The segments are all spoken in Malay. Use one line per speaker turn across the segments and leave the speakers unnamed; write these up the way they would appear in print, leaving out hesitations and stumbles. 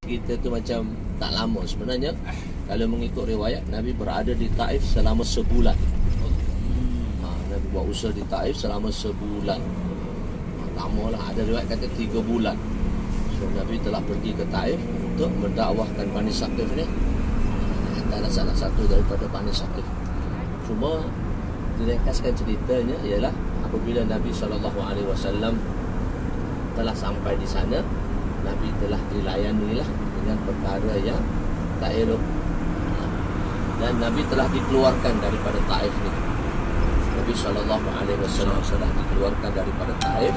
Kita tu macam tak lama sebenarnya. Kalau mengikut riwayat, Nabi berada di Taif selama sebulan. Nabi buat usaha di Taif selama sebulan. Lama lah, ada riwayat kata 3 bulan. So Nabi telah pergi ke Taif untuk mendakwahkan Bani Saqif ni. Adalah salah satu daripada Bani Saqif. Cuma diringkaskan ceritanya ialah apabila Nabi SAW telah sampai di sana, Nabi telah dilayanilah dengan perkara yang tak elok, dan Nabi telah dikeluarkan daripada Taif ni. Nabi SAW telah dikeluarkan daripada Taif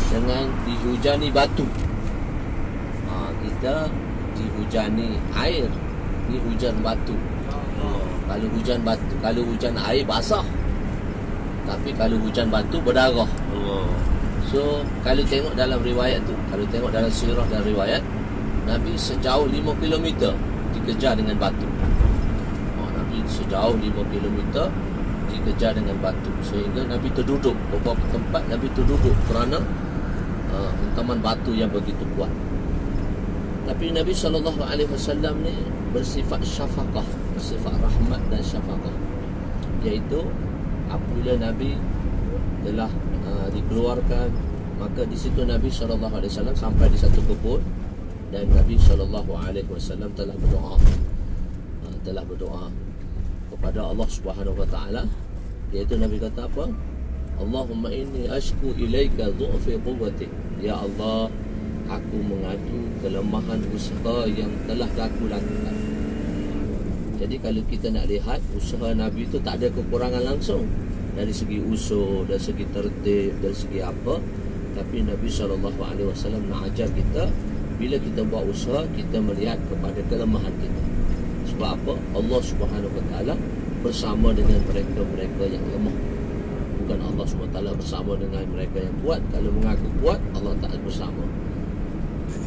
dengan dihujani batu. Kita dihujani air, ni hujan batu. Kalau hujan batu, kalau hujan air basah, tapi kalau hujan batu berdarah. So kalau tengok dalam riwayat tu, kalau tengok dalam sirah dan riwayat, Nabi sejauh 5 km dikejar dengan batu. Nabi sejauh 5 km dikejar dengan batu, sehingga Nabi terduduk. Beberapa tempat Nabi terduduk kerana hentaman batu yang begitu kuat. Tapi Nabi SAW ni bersifat syafaqah, bersifat rahmat dan syafaqah, iaitu apabila Nabi telah dikeluarkan, maka di situ Nabi SAW sampai di satu kebun, dan Nabi SAW telah berdoa kepada Allah Subhanahu Wa Taala, iaitu Nabi kata apa? Allahumma inni ashku ilaika dhu'fi quwwati. Ya Allah, aku mengadu kelemahan usaha yang telah aku lakukan. Jadi kalau kita nak lihat, usaha Nabi itu tak ada kekurangan langsung dari segi usul, dari segi tertib, dari segi apa. Tapi Nabi SAW nak ajar kita, bila kita buat usaha, kita melihat kepada kelemahan kita. Sebab apa? Allah Subhanahu Wa Taala bersama dengan mereka-mereka yang lemah. Bukan Allah SWT bersama dengan mereka yang kuat. Kalau mengaku kuat, Allah tak bersama.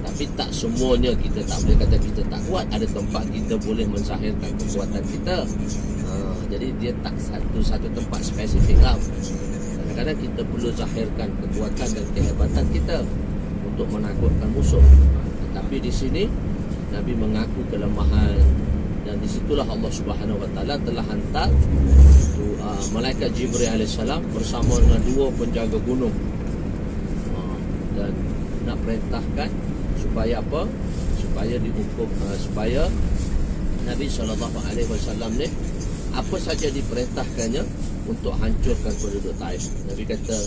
Tapi tak semuanya kita tak boleh kata kita tak kuat. Ada tempat kita boleh menzahirkan kekuatan kita. Jadi dia tak satu tempat spesifik lah. Kadang-kadang kita perlu zahirkan kekuatan dan kehebatan kita untuk menakutkan musuh. Tapi di sini Nabi mengaku kelemahan, dan disitulah Allah Subhanahu Wa Taala telah hantar malaikat Jibril alaihissalam bersama dengan 2 penjaga gunung, dan nak perintahkan supaya apa? Supaya dihukum, supaya Nabi SAW ni apa saja diperintahkannya untuk hancurkan penduduk Taif. Nabi kata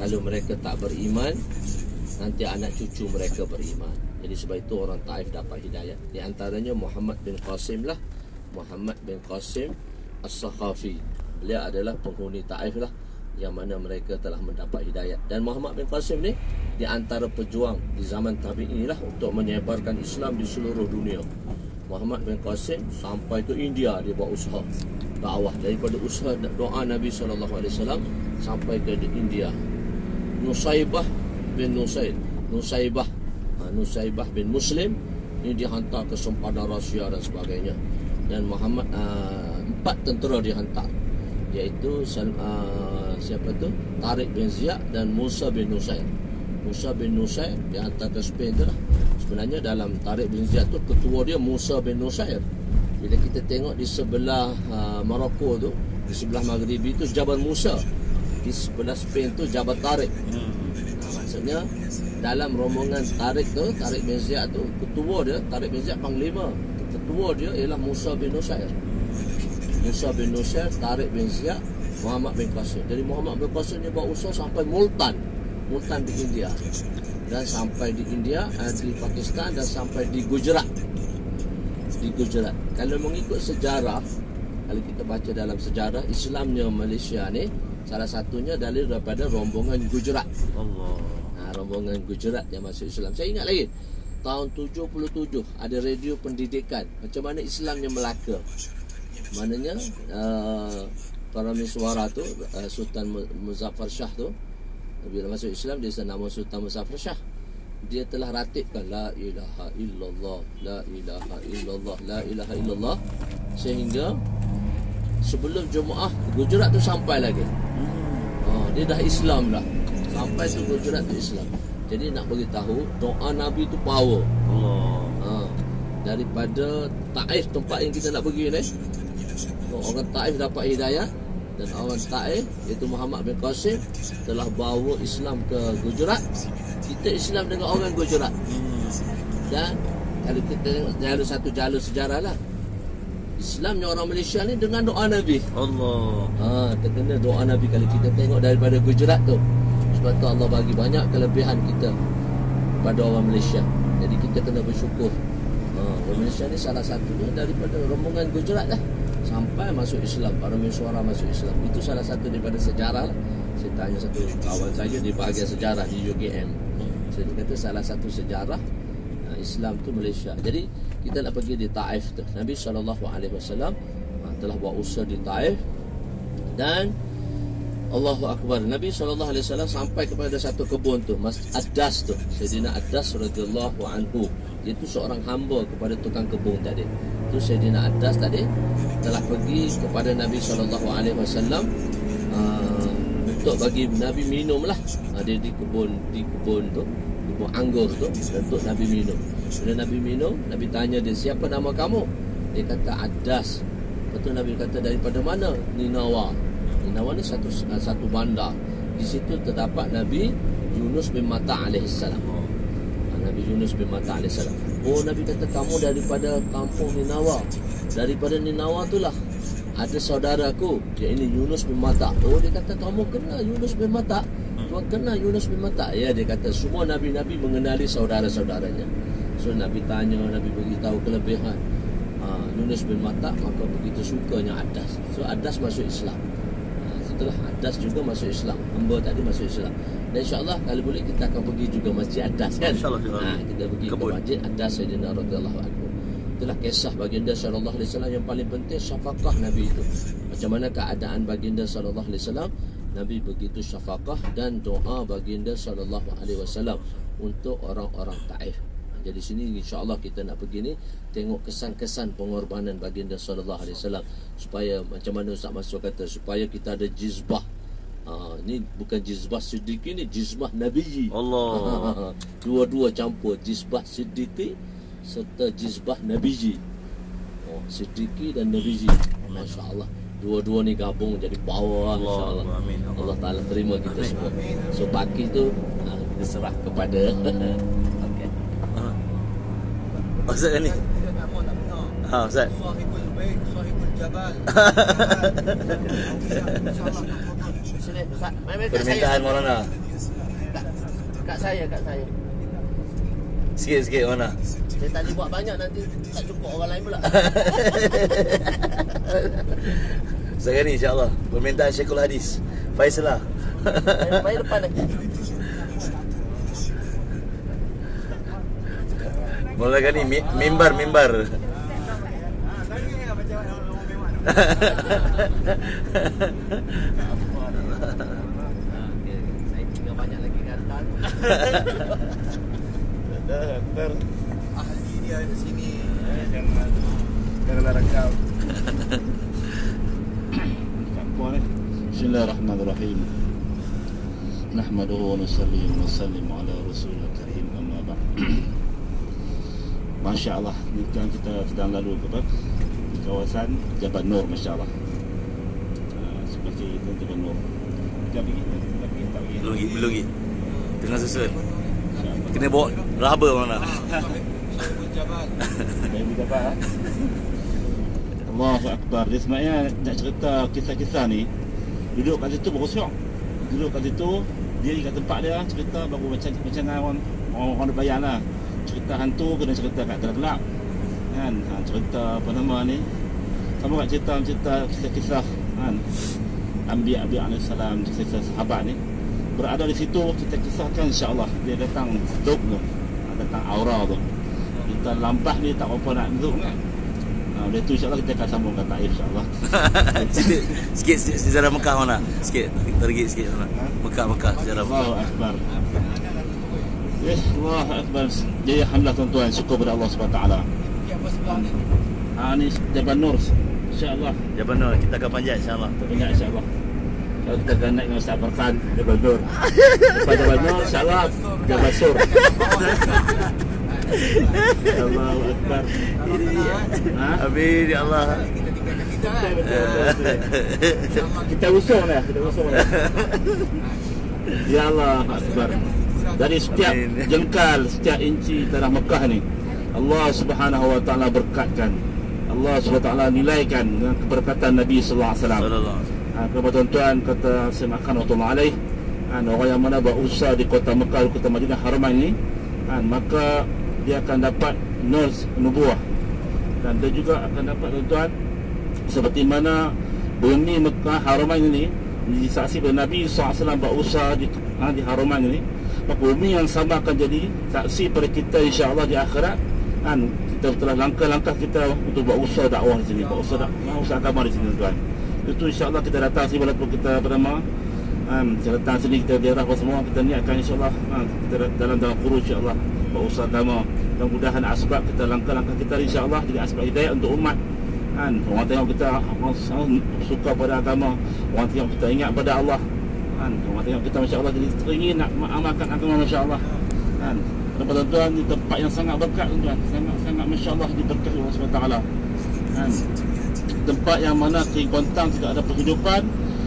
kalau mereka tak beriman, nanti anak cucu mereka beriman. Jadi sebab itu orang Taif dapat hidayah. Di antaranya Muhammad bin Qasim lah. Muhammad bin Qasim As-Sakhafi. Beliau adalah penghuni Taif lah, yang mana mereka telah mendapat hidayah. Dan Muhammad bin Qasim ni di antara pejuang di zaman tabi'in lah untuk menyebarkan Islam di seluruh dunia. Muhammad bin Qasim sampai ke India, dia buat usaha dakwah. Daripada usaha doa Nabi SAW sampai ke India. Nusaibah bin Nusaid, Nusaibah bin Muslim ini dihantar ke sempadan Rusia dan sebagainya. Dan Muhammad 4 tentera dihantar, iaitu siapa tu? Tariq bin Ziyad dan Musa bin Nusair. Musa bin Nusair dihantar ke Spain tu lah. Sebenarnya dalam Tariq bin Ziyad tu, ketua dia Musa bin Nusair. Bila kita tengok di sebelah Morocco tu, di sebelah Maghribi tu Jabal Musa, di sebelah Spain tu Jabal Tariq. Maksudnya dalam rombongan Tariq tu, Tariq bin Ziyad tu, ketua dia Tariq bin Ziyad panglima, ketua dia ialah Musa bin Nusair. Musa bin Nusair, Tariq bin Ziyad, Muhammad bin Qasim. Jadi Muhammad bin Qasim ni buat usaha sampai Multan di India, dan sampai di India, di Pakistan, dan sampai di Gujarat. Kalau mengikut sejarah, kalau kita baca dalam sejarah Islamnya Malaysia ni, salah satunya dalil daripada rombongan Gujarat. Rombongan Gujarat yang masuk Islam. Saya ingat lagi tahun 77 ada radio pendidikan macam mana Islamnya Melaka. Maknanya para miswara tu, Sultan Muzaffar Shah tu, bila masuk Islam dia nama Sultan Muzaffar Shah. Dia telah ratibkan la ilaha illallah, la ilaha illallah, la ilaha illallah, sehingga sebelum Jumaat Gujarat tu sampai lagi. Dia dah Islam dah. Sampai tu Gujarat tu Islam. Jadi nak beritahu doa Nabi tu power. daripada Taif, tempat yang kita nak pergi ni. Orang Taif dapat hidayah, dan orang Taif iaitu Muhammad bin Qasim telah bawa Islam ke Gujarat. Kita Islam dengan orang Gujarat. Dan kalau kita tengok jalur sejarah lah, Islamnya orang Malaysia ni dengan doa Nabi.
Allah.
Terkena doa Nabi kalau kita tengok daripada Gujarat tu. Sebab tu Allah bagi banyak kelebihan kita pada orang Malaysia. Jadi kita kena bersyukur. Orang Malaysia ni salah satunya daripada rombongan Gujarat lah, sampai masuk Islam, para mesyuara masuk Islam. Itu salah satu daripada sejarah lah. Saya tanya satu kawan saya di bahagian sejarah di UGM. Saya kata salah satu sejarah Islam tu Malaysia. Jadi kita nak pergi di Taif tu. Nabi SAW telah buat usaha di Taif. Dan Allahu Akbar, Nabi SAW sampai kepada satu kebun tu, Mas Addas tu, Sayyidina Addas radhiyallahu anhu. Dia tu seorang hamba kepada tukang kebun tadi. Tu Sayyidina Addas tadi telah pergi kepada Nabi SAW untuk bagi Nabi minum lah. Dia di kebun tu, kebun anggur tu, untuk Nabi minum. Bila Nabi minum, Nabi tanya dia, siapa nama kamu? Dia kata Addas. Lepas tu Nabi kata, daripada mana? Ninawa. Ninawa ni satu bandar. Di situ terdapat Nabi Yunus bin Matta alaihissalam. Nabi Yunus bin Matta alaihissalam. Oh, Nabi kata kamu daripada kampung Ninawa. Daripada Ninawa itulah ada saudaraku, iaitu Yunus bin Matta. Oh, dia kata kamu kenal Yunus bin Matta? Tuan kenal Yunus bin Matta? Ya, dia kata semua Nabi-Nabi mengenali saudara-saudaranya. So Nabi tanya, Nabi beritahu kelebihan Yunus bin Matta, maka begitu sukanya Addas. So Addas masuk Islam. Setelah Addas juga masuk Islam, hamba tadi masuk Islam. Dan insyaAllah kalau boleh kita akan pergi juga Masjid Addas kan. Kita pergi ke Masjid Addas Sayyidina radhiyallahu anhu. Itulah kisah baginda sallallahu alaihi wasallam yang paling penting, syafaqah Nabi itu. Macam mana keadaan baginda sallallahu alaihi wasallam, Nabi begitu syafaqah, dan doa baginda sallallahu alaihi wasallam untuk orang-orang Taif. Jadi sini insya-Allah kita nak pergi ni tengok kesan-kesan pengorbanan baginda sallallahu alaihi wasallam, supaya macam mana Ustaz Mansur kata, supaya kita ada jizbah. Ni bukan jizbah siddiqi, ni jizbah nabiyyi.
Allah.
Dua-dua campur, jizbah siddiqi serta jizbah nabiyyi. Siddiqi dan nabiyyi. Masya-Allah. Dua-dua ni gabung jadi power, insya-Allah.
Amin.
Allah Taala terima kita semua. So baki tu kita serah kepada
Ustaz ni. Ustaz.
Sahibul Bait, Sahibul Jabal.
Sini, Ustaz.
Permintaan Maulana.
Kat saya.
Sikit-sikit Maulana.
Saya tadi buat banyak, nanti tak cukup orang lain pula.
Sekarang ni insya-Allah permintaan Syekhul Hadis Faisalah.
Baik depan ni.
Mulakan ni mimbar.
Saya tinggal banyak lagi gantan.
Ahli dia di sini. Jangan larang kau.
Bismillahirrahmanirrahim. Nahmaduhu wa nusalli wa nusallimu ala rasulil karim, amma ba'd. Masya-Allah, sekarang kita sedang lalu ke di kawasan Jabal Nur, masya-Allah. Seperti itu Jabal Nur. Kita pergi tak pergi.
Belum lagi. Tengah susun. Kena bawa rubber mana?
Sahibul Jabal.
Baik dapat. Allahu Akbar. Dia sebenarnya nak cerita kisah-kisah ni, duduk kat situ baru syok. Duduk kat situ, dia kat tempat dia cerita baru macam orang ada bayar lah. Cerita hantu kena cerita kat gelap kan. Cerita apa nama ni, sama kat cerita kisah-kisah kan, Anbiya alaihi salam, kisah sahabat ni berada di situ. Kita kisahkan, insya-Allah dia datang zuk tu, datang aura tu. Kita lampas ni tak apa nak zuk kan. Dia tu insya-Allah kita akan sambung kat Taif, insya-Allah.
Sikit sejarah Mekah mana? Sikit sikit mana? Mekah sejarah Mekah.
Allahu Akbar. Yes, Allahu Akbar. Jadi alhamdulillah tuan-tuan, syukur kepada Allah Subhanahu Wa Taala. Ni Jabal Nur, insya-Allah.
Jabal Nur kita akan panjat insya-Allah.
Banyak insya-Allah. Kalau kita akan naik dengan Ustaz Farhan, Jabal Nur. Lepas Jabal Nur, insya-Allah Jabal Sur. Allahu Akbar. Ha?
Amin ya Allah.
Kita usung dah. Ya Allah Akbar. Dari setiap jengkal, setiap inci tanah Mekah ni, Allah Subhanahu wa taala berkatkan. Allah Subhanahu wa taala nilaikan dengan keberkatan Nabi sallallahu alaihi wasallam. Kepada tuan-tuan kata semakan rahmatullah alaih, orang yang mana berusaha di kota Mekah, kota Madinah Haramain ni, maka dia akan dapat nurs nubuah. Dan dia juga akan dapat tuan-tuan seperti mana bumi Mekah Haramain ini disaksi oleh Nabi SAW berusaha di Haramain ini, maka bumi yang sama akan jadi saksi pada kita insya-Allah di akhirat. Kita telah langkah-langkah kita untuk berusaha dakwah di sini, berusaha agama di sini tuan. Itu insya-Allah kita datang sini walaupun kita bernama kita datang sini, kita ziarah apa semua, kita niatkan insya-Allah kita dalam kurus insya-Allah berusaha agama. Mudah-mudahan asbab kita, langkah-langkah kita insya-Allah jadi asbab hidayah untuk umat. Orang tengok kita suka pada agama, orang tengok kita ingat pada Allah, orang tengok kita masya-Allah jadi teringin nak amalkan agama masya-Allah. Tuan-tuan, di tempat yang sangat berkat tuan-tuan, sangat masya-Allah diberkati Allah Subhanahu wa taala. Tempat yang mana Kelantan tidak ada penghidupan,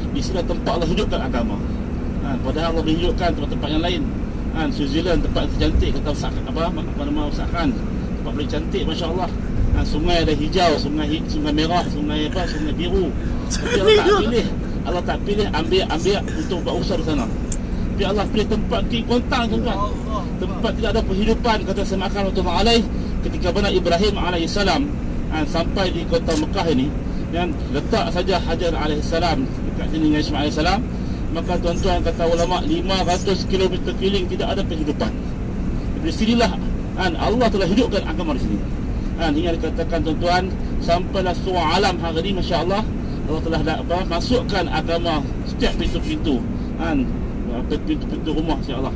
di sini tempat Allah hidupkan agama. Padahal Allah hidupkan tempat-tempat yang lain. Switzerland tempat yang cantik, kata apa nama usahakan, tempat paling cantik masya-Allah. Sungai ada hijau, sungai merah, sungai biru. Tapi Allah tak pilih ambil untuk berusaha di sana. Tapi Allah pilih tempat Kelantan tuan-tuan. Tempat tidak ada penghidupan, kata semakan rahmatullah alaih, ketika benar Ibrahim alaihissalam sampai di kota Mekah ini, dan letak saja Hajar alaihissalam dekat sini dengan Ismail alaihissalam, maka tuan-tuan kata ulama 500 km keliling tidak ada penghidupan. Dari sinilah Allah telah hidupkan agama di sini. Hingga dikatakan tuan-tuan, sampailah surah alam hari ini masya-Allah, Allah telah masukkan agama setiap pintu-pintu, pintu-pintu rumah insya-Allah.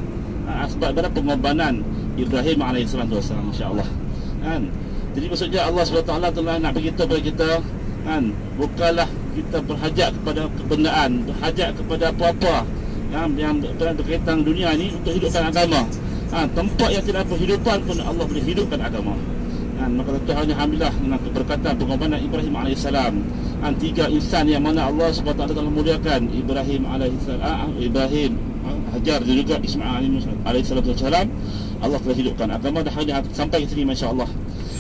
Sebab pada pengorbanan Ibrahim alaihissalam insya-Allah. Jadi maksudnya Allah SWT telah nak beritahu kepada kita, bukanlah kita berhajat kepada kebendaan, berhajat kepada apa-apa yang berkaitan dunia ini untuk hidupkan agama. Tempat yang tidak berhidupan pun Allah boleh hidupkan agama. Maka Tuhan alhamdulillah dengan keberkatan pengorbanan Ibrahim alaihissalam, tiga insan yang mana Allah SWT telah memuliakan Ibrahim alaihissalam, Ibrahim, Hajar dan juga Ismail alaihissalam, Allah telah hidupkan agama. Dah hari sampai ke sini masya-Allah.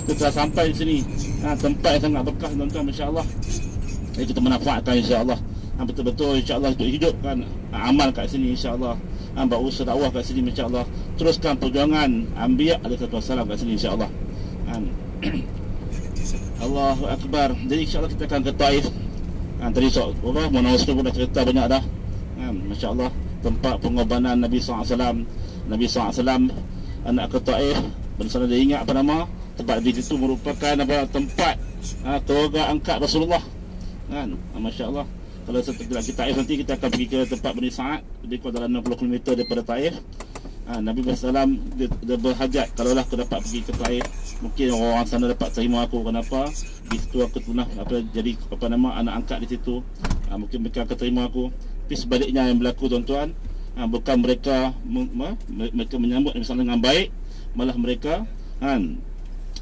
Kita telah sampai di sini, tempat yang sangat berkah tuan-tuan masya-Allah. Jadi kita manfaatkan insya-Allah. Betul-betul insya-Allah untuk hidupkan amal kat sini insya-Allah. Berusaha dakwah kat sini masya-Allah. Teruskan perjuangan Anbiya alaihissalam kat sini insya-Allah. Allahu Akbar. Jadi insya-Allah kita akan ke Taif. Tadi Munawas pun dah cerita banyak dah. Masya-Allah, tempat pengorbanan Nabi SAW. Nabi SAW nak ke Taif, bersama dia ingat apa nama tempat di situ merupakan tempat keluarga angkat Rasulullah. Masya-Allah. Kalau setelah kita Taif nanti kita akan pergi ke tempat Bani Sa'ad, lebih kurang dalam 60 km daripada Taif. Nabi SAW dia berhajat, kalaulah aku dapat pergi ke Taif, mungkin orang sana dapat terima aku. Kenapa? Di situ aku pernah jadi anak angkat di situ. Mungkin mereka akan terima aku. Tapi sebaliknya yang berlaku tuan-tuan, bukan mereka menyambut Nabi SAW dengan baik, malah mereka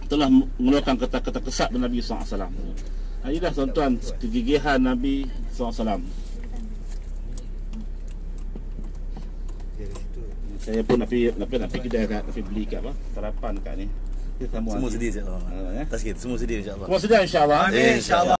telah mengeluarkan kata-kata kesat dari Nabi SAW. Inilah tuan-tuan kegigihan Nabi SAW. Saya pun nak pergi kedai kat, nak beli kat sarapan kat ni.
Semua sedia insya-Allah. Tak sikit, semua sedia insya-Allah.
Semua sedia insya-Allah.
Amin insya-Allah.